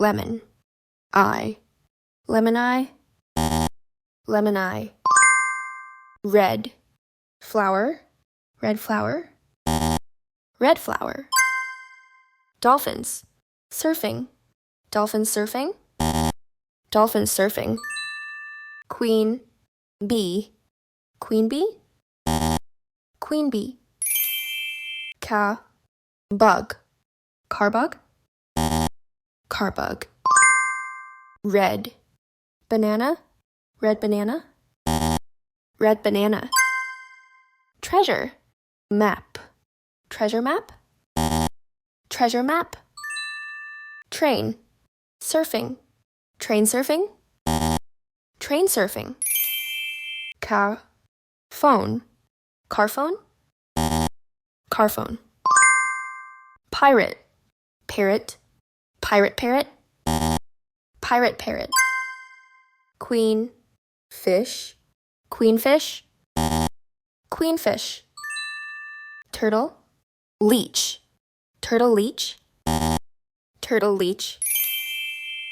lemon, eye, lemon eye, lemon eye. Red, flower, red flower, red flower. Dolphins, surfing, dolphins surfing, dolphins surfing. Queen, bee, queen bee, queen bee. Bug, car bug, car bug. Red, banana, red banana, red banana. Treasure, map, treasure map, treasure map. Train, surfing, train surfing, train surfing. Phone, car phone, car phone. Pirate, parrot, pirate parrot, pirate parrot. Queen, fish, queen fish, queen fish. Turtle, leech, turtle leech, turtle leech.